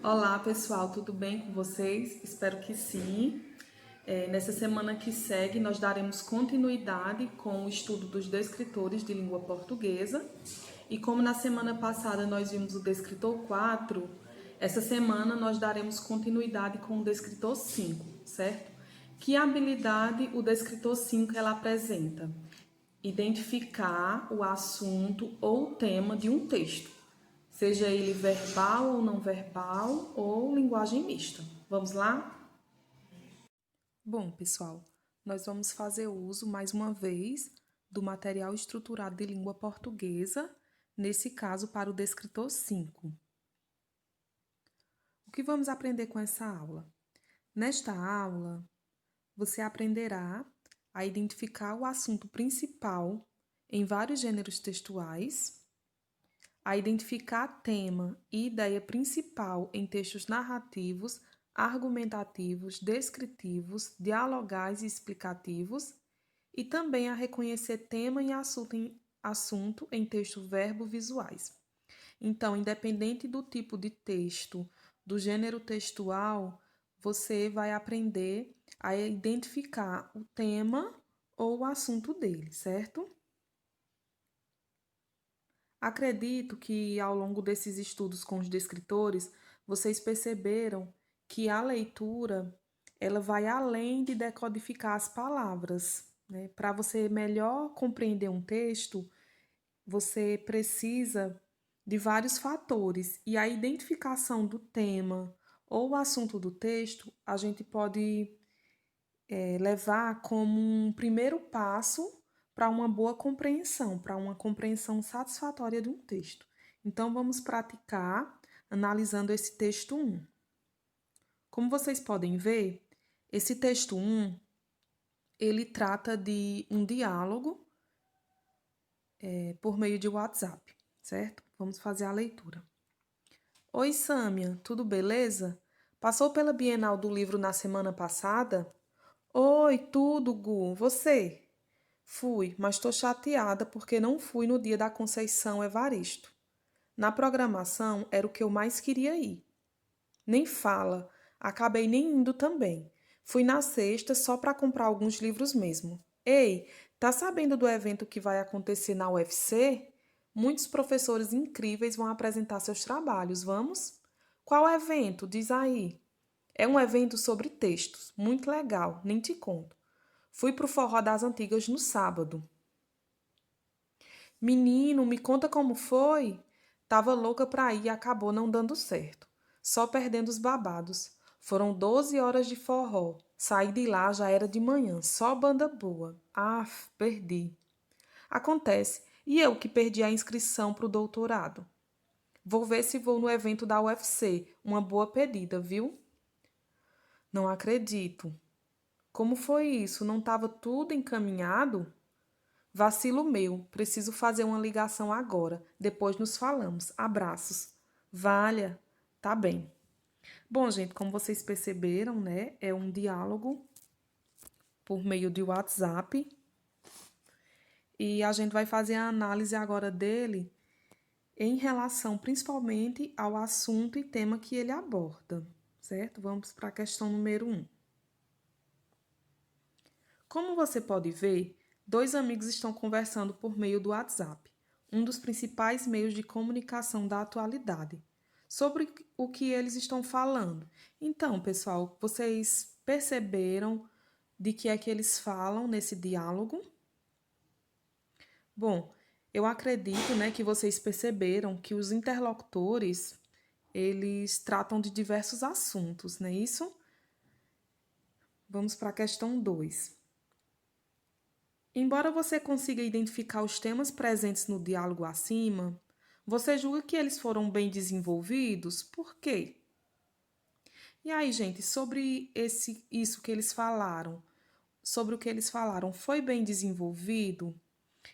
Olá pessoal, tudo bem com vocês? Espero que sim. Nessa semana que segue, nós daremos continuidade com o estudo dos descritores de língua portuguesa. E como na semana passada nós vimos o descritor 4, essa semana nós daremos continuidade com o descritor 5, certo? Que habilidade o descritor 5 ela apresenta? Identificar o assunto ou tema de um texto, seja ele verbal ou não verbal ou linguagem mista. Vamos lá? Bom, pessoal, nós vamos fazer uso mais uma vez do material estruturado de língua portuguesa, nesse caso para o descritor 5. O que vamos aprender com essa aula? Nesta aula, você aprenderá a identificar o assunto principal em vários gêneros textuais, a identificar tema e ideia principal em textos narrativos, argumentativos, descritivos, dialogais e explicativos, e também a reconhecer tema e assunto em textos verbo-visuais. Então, independente do tipo de texto, do gênero textual, você vai aprender a identificar o tema ou o assunto dele, certo? Acredito que ao longo desses estudos com os descritores, vocês perceberam que a leitura ela vai além de decodificar as palavras, né? Para você melhor compreender um texto, você precisa de vários fatores e a identificação do tema ou o assunto do texto a gente pode levar como um primeiro passo para uma boa compreensão, para uma compreensão satisfatória de um texto. Então, vamos praticar analisando esse texto 1. Como vocês podem ver, esse texto 1, ele trata de um diálogo por meio de WhatsApp, certo? Vamos fazer a leitura. Oi, Sâmia, tudo beleza? Passou pela Bienal do Livro na semana passada? Oi, tudo, Gu. Você? Fui, mas estou chateada porque não fui no dia da Conceição Evaristo. Na programação era o que eu mais queria ir. Nem fala, acabei nem indo também. Fui na sexta só para comprar alguns livros mesmo. Ei, tá sabendo do evento que vai acontecer na UFC? Muitos professores incríveis vão apresentar seus trabalhos, vamos? Qual evento? Diz aí. É um evento sobre textos, muito legal, nem te conto. Fui pro Forró das Antigas no sábado. Menino, me conta como foi? Tava louca pra ir e acabou não dando certo. Só perdendo os babados. Foram 12 horas de forró. Saí de lá já era de manhã, só banda boa. Perdi. Acontece. E eu que perdi a inscrição pro doutorado. Vou ver se vou no evento da UFC. Uma boa pedida, viu? Não acredito. Como foi isso? Não estava tudo encaminhado? Vacilo meu, preciso fazer uma ligação agora. Depois nos falamos. Abraços. Valha, tá bem. Bom, gente, como vocês perceberam, né? É um diálogo por meio de WhatsApp. E a gente vai fazer a análise agora dele em relação principalmente ao assunto e tema que ele aborda, certo? Vamos para a questão número 1. Como você pode ver, dois amigos estão conversando por meio do WhatsApp, um dos principais meios de comunicação da atualidade. Sobre o que eles estão falando. Então, pessoal, vocês perceberam de que é que eles falam nesse diálogo? Bom, eu acredito, né, que vocês perceberam que os interlocutores, eles tratam de diversos assuntos, não é isso? Vamos para a questão 2. Embora você consiga identificar os temas presentes no diálogo acima, você julga que eles foram bem desenvolvidos? Por quê? E aí, gente, sobre isso que eles falaram, sobre o que eles falaram, foi bem desenvolvido?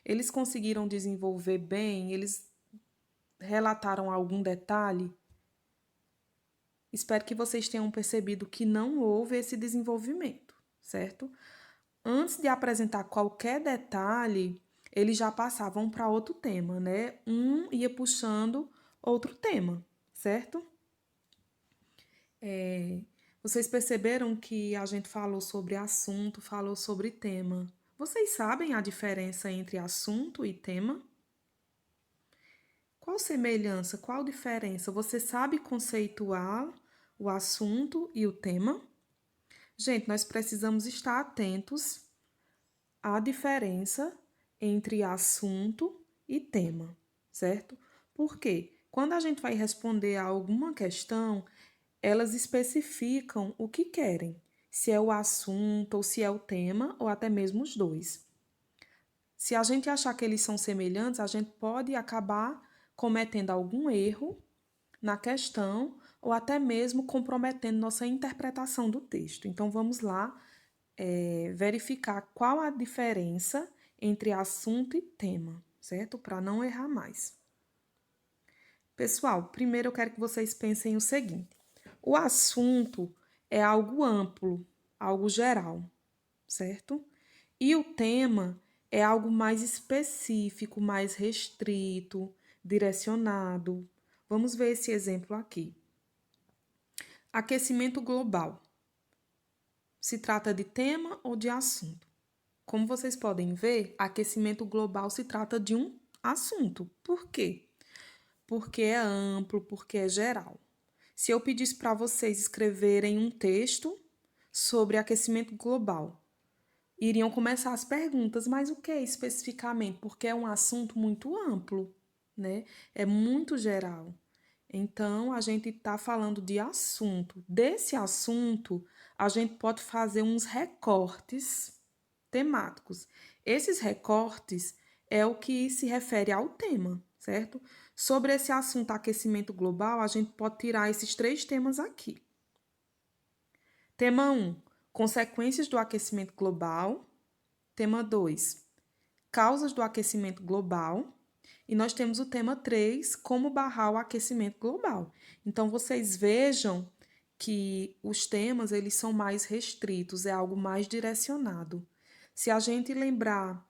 Eles conseguiram desenvolver bem? Eles relataram algum detalhe? Espero que vocês tenham percebido que não houve esse desenvolvimento, certo? Antes de apresentar qualquer detalhe, eles já passavam para outro tema, né? Um ia puxando outro tema, certo? Vocês perceberam que a gente falou sobre assunto, falou sobre tema. Vocês sabem a diferença entre assunto e tema? Qual semelhança, qual diferença? Você sabe conceituar o assunto e o tema? Gente, nós precisamos estar atentos à diferença entre assunto e tema, certo? Porque quando a gente vai responder a alguma questão, elas especificam o que querem, se é o assunto ou se é o tema, ou até mesmo os dois. Se a gente achar que eles são semelhantes, a gente pode acabar cometendo algum erro na questão ou até mesmo comprometendo nossa interpretação do texto. Então vamos lá, verificar qual a diferença entre assunto e tema, certo? Para não errar mais. Pessoal, primeiro eu quero que vocês pensem o seguinte: o assunto é algo amplo, algo geral, certo? E o tema é algo mais específico, mais restrito, direcionado. Vamos ver esse exemplo aqui. Aquecimento global. Se trata de tema ou de assunto? Como vocês podem ver, aquecimento global se trata de um assunto. Por quê? Porque é amplo, porque é geral. Se eu pedisse para vocês escreverem um texto sobre aquecimento global, iriam começar as perguntas, mas o que especificamente? Porque é um assunto muito amplo, né? É muito geral. Então, a gente está falando de assunto. Desse assunto, a gente pode fazer uns recortes temáticos. Esses recortes é o que se refere ao tema, certo? Sobre esse assunto aquecimento global, a gente pode tirar esses 3 temas aqui. Tema 1, consequências do aquecimento global. Tema 2, causas do aquecimento global. E nós temos o tema 3, como barrar o aquecimento global. Então, vocês vejam que os temas eles são mais restritos, é algo mais direcionado. Se a gente lembrar,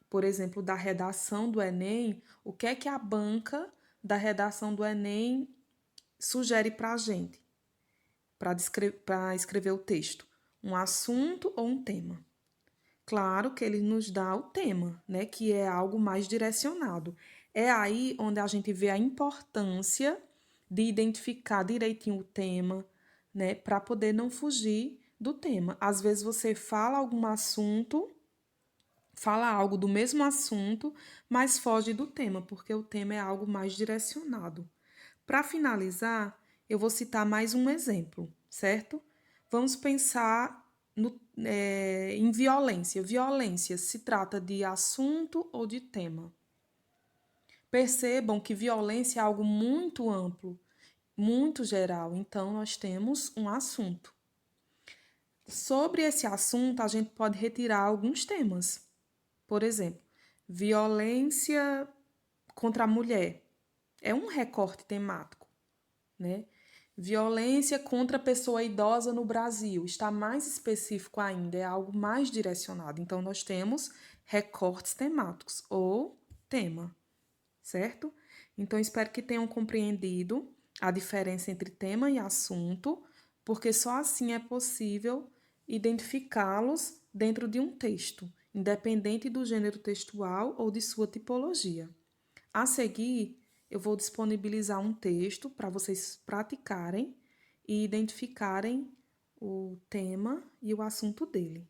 por exemplo, da redação do Enem, o que é que a banca da redação do Enem sugere para a gente, para escrever o texto? Um assunto ou um tema? Claro que ele nos dá o tema, né, que é algo mais direcionado. É aí onde a gente vê a importância de identificar direitinho o tema, né, para poder não fugir do tema. Às vezes você fala algum assunto, fala algo do mesmo assunto, mas foge do tema, porque o tema é algo mais direcionado. Para finalizar, eu vou citar mais um exemplo, certo? Vamos pensar em violência. Violência se trata de assunto ou de tema? Percebam que violência é algo muito amplo, muito geral. Então, nós temos um assunto. Sobre esse assunto, a gente pode retirar alguns temas. Por exemplo, violência contra a mulher. É um recorte temático, né? Violência contra a pessoa idosa no Brasil está mais específico ainda, é algo mais direcionado. Então, nós temos recortes temáticos ou tema, certo? Então, espero que tenham compreendido a diferença entre tema e assunto, porque só assim é possível identificá-los dentro de um texto, independente do gênero textual ou de sua tipologia. A seguir, eu vou disponibilizar um texto para vocês praticarem e identificarem o tema e o assunto dele.